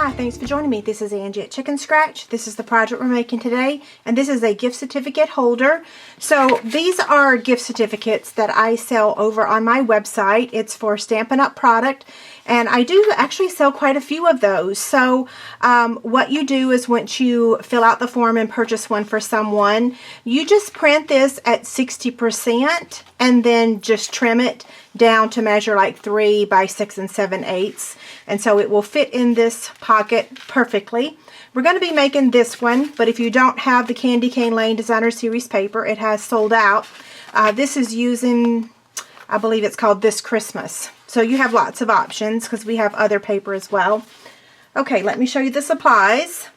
Hi, thanks for joining me. This is Angie at ChicnScratch. This is the project we're making today, and this is a gift certificate holder. So these are gift certificates that I sell over on my website. It's for Stampin' Up product, and I do actually sell quite a few of those. So what you do is once you fill out the form and purchase one for someone, you just print this at 60% and then just trim it down to measure like 3 by 6 7/8, and so it will fit in this pocket perfectly. We're going to be making this one, but if you don't have the Candy Cane Lane Designer Series paper, it has sold out. This is using, I believe it's called This Christmas. So you have lots of options because we have other paper as well. Okay, let me show you the supplies.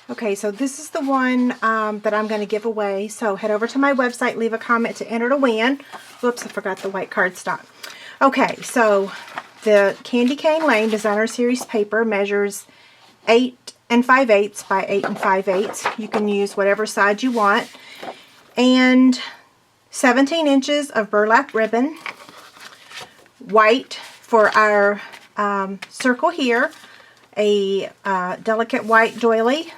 Okay, so this is the one that I'm going to give away. So head over to my website, leave a comment to enter to win. Whoops, I forgot the white cardstock. Okay, so the Candy Cane Lane Designer Series paper measures 8 5/8 by 8 5/8. You can use whatever side you want. And 17 inches of burlap ribbon. White for our circle here. A delicate white doily.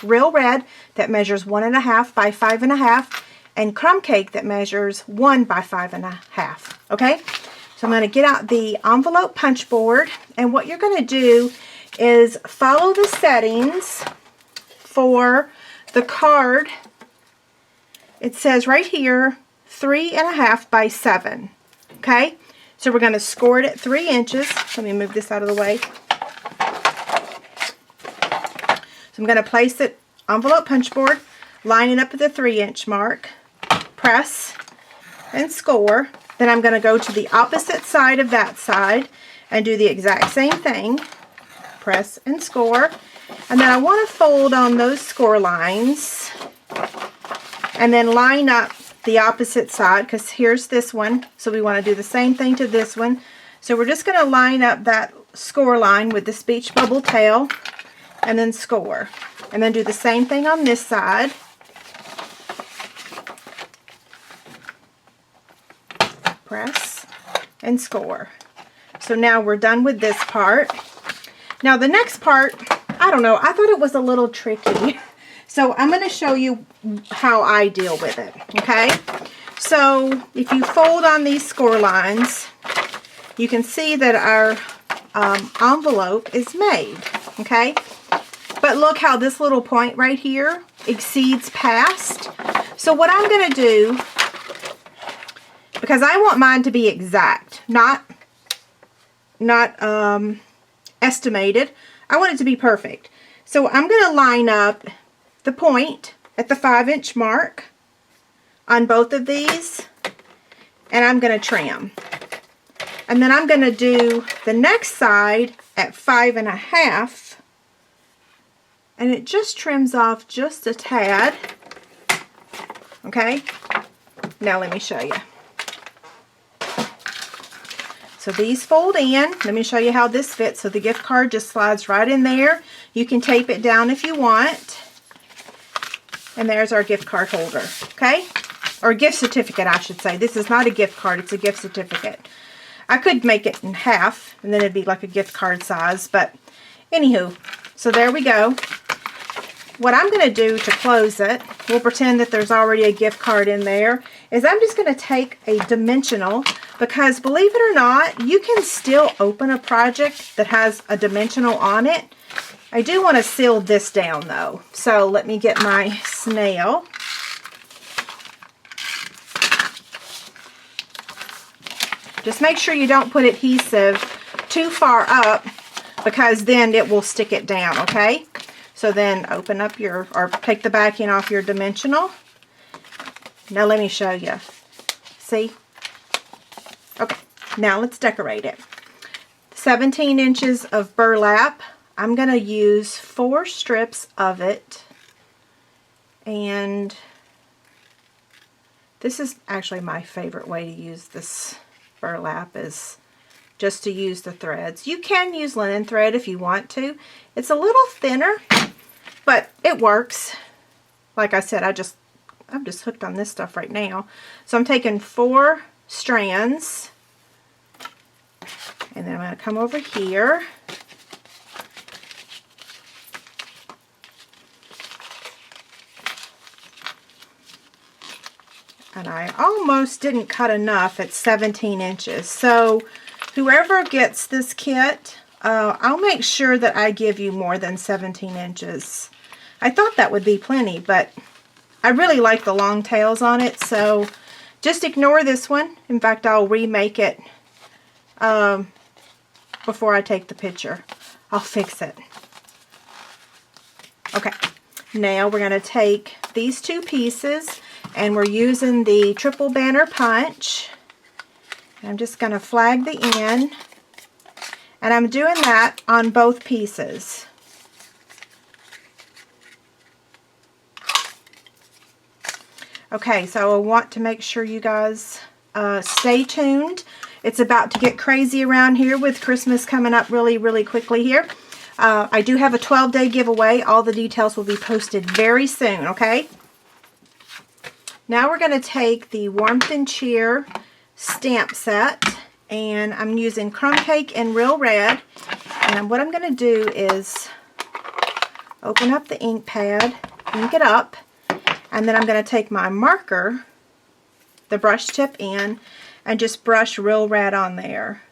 Real red that measures 1 1/2 by 5 1/2, and crumb cake that measures 1 by 5 1/2. Okay, so I'm going to get out the envelope punch board, and what you're going to do is follow the settings for the card. It says right here 3 1/2 by 7. Okay, so we're going to score it at 3 inches. Let me move this out of the way. So I'm going to place it envelope punch board, line it up at the 3-inch mark, press and score. Then I'm going to go to the opposite side of that side and do the exact same thing, press and score. And then I want to fold on those score lines and then line up the opposite side, because here's this one, so we want to do the same thing to this one. So we're just going to line up that score line with the speech bubble tail and then score, and then do the same thing on this side. Press and score. So now we're done with this part. Now the next part, I don't know, I thought it was a little tricky. So I'm going to show you how I deal with it. Okay, so if you fold on these score lines, you can see that our envelope is made. Okay, but look how this little point right here exceeds past. So what I'm going to do, because I want mine to be exact, not estimated. I want it to be perfect. So I'm going to line up the point at the 5-inch mark on both of these, and I'm going to trim. And then I'm going to do the next side at 5 1/2. And it just trims off just a tad. Okay, now let me show you. So these fold in. Let me show you how this fits. So the gift card just slides right in there. You can tape it down if you want. And there's our gift card holder. Okay, or gift certificate, I should say. This is not a gift card, it's a gift certificate. I could make it in half and then it'd be like a gift card size, but anywho, so there we go. What I'm going to do to close it, we'll pretend that there's already a gift card in there, is I'm just going to take a dimensional, because believe it or not, you can still open a project that has a dimensional on it. I do want to seal this down though, so let me get my snail. Just make sure you don't put adhesive too far up, because then it will stick it down, okay? So then open up your, or take the backing off your dimensional. Now let me show you. See? Okay, now let's decorate it. 17 inches of burlap. I'm going to use 4 strips of it. And this is actually my favorite way to use this burlap, is just to use the threads. You can use linen thread if you want to. It's a little thinner, but it works. Like I said, I'm just hooked on this stuff right now. So I'm taking 4 strands, and then I'm going to come over here And I almost didn't cut enough at 17 inches. So whoever gets this kit, I'll make sure that I give you more than 17 inches. I thought that would be plenty, but I really like the long tails on it, so just ignore this one. In fact, I'll remake it before I take the picture. I'll fix it. Okay, now we're going to take these two pieces, and we're using the triple banner punch. I'm just going to flag the end, and I'm doing that on both pieces. Okay, so I want to make sure you guys stay tuned. It's about to get crazy around here with Christmas coming up really, really quickly here. I do have a 12-day giveaway. All the details will be posted very soon, okay? Now we're going to take the Warmth and Cheer stamp set, and I'm using Crumb Cake and Real Red. And what I'm going to do is open up the ink pad, ink it up, and then I'm going to take my marker, the brush tip in, and just brush Real Red on there.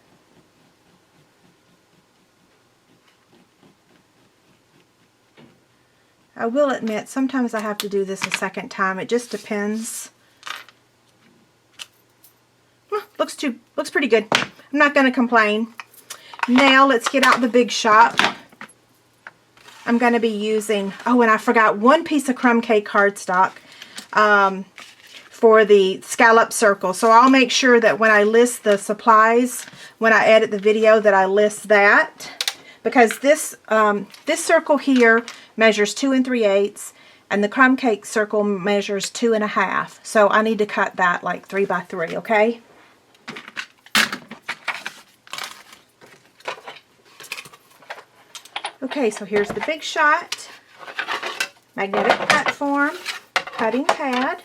I will admit, sometimes I have to do this a second time. It just depends. Looks pretty good. I'm not going to complain. Now let's get out the Big Shot. I'm going to be using, oh, and I forgot one piece of Crumb Cake cardstock for the scallop circle. So I'll make sure that when I list the supplies, when I edit the video, that I list that. Because this circle here measures 2 3/8, and the Crumb Cake circle measures 2 1/2. So I need to cut that like 3 by 3, okay? Okay, so here's the Big Shot magnetic platform cutting pad.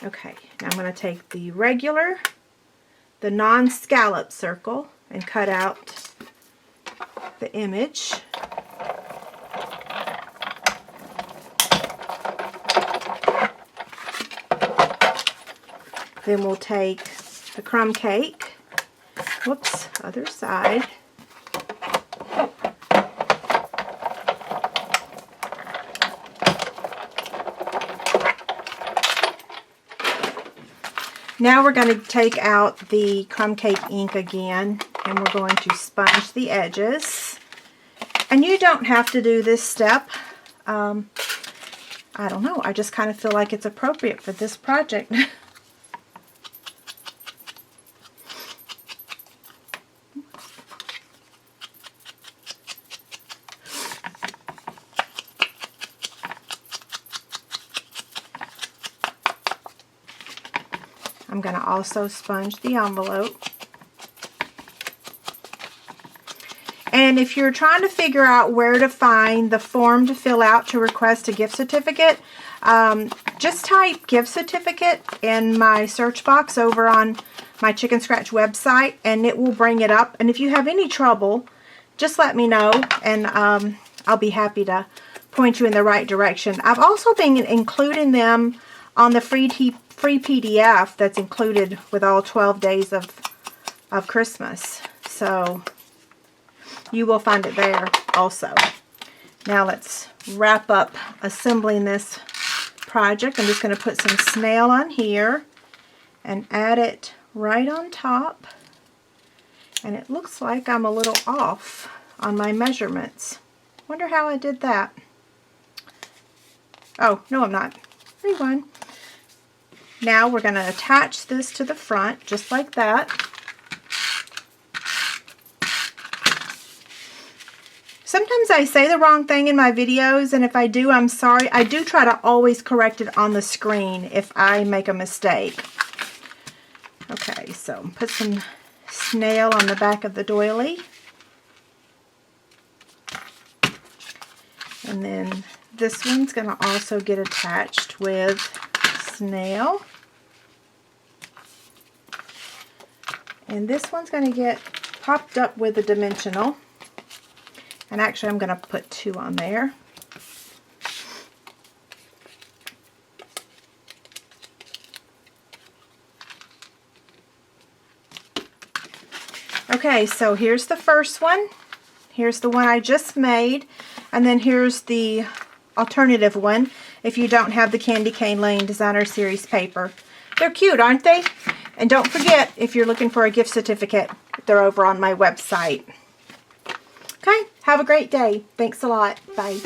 Okay, now I'm going to take the regular, the non-scallop circle, and cut out the image. Then we'll take the Crumb Cake. Whoops, other side. Now we're going to take out the Crumb Cake ink again, and we're going to sponge the edges. And you don't have to do this step. I don't know, I just kind of feel like it's appropriate for this project. I'm going to also sponge the envelope. And if you're trying to figure out where to find the form to fill out to request a gift certificate, just type gift certificate in my search box over on my ChicnScratch website, and it will bring it up. And if you have any trouble, just let me know, and I'll be happy to point you in the right direction. I've also been including them on the free PDF that's included with all 12 days of Christmas. So you will find it there also. Now let's wrap up assembling this project. I'm just going to put some snail on here and add it right on top. And it looks like I'm a little off on my measurements. Wonder how I did that. Oh, no, I'm not. Rewind. Now we're going to attach this to the front just like that. Sometimes I say the wrong thing in my videos, and if I do, I'm sorry. I do try to always correct it on the screen if I make a mistake. Okay, so put some snail on the back of the doily. And then this one's going to also get attached with snail. And this one's going to get popped up with a dimensional. And actually I'm going to put 2 on there. Okay, so here's the first one. Here's the one I just made. And then here's the alternative one if you don't have the Candy Cane Lane Designer Series paper. They're cute, aren't they? And don't forget, if you're looking for a gift certificate, they're over on my website. Okay, have a great day. Thanks a lot. Bye.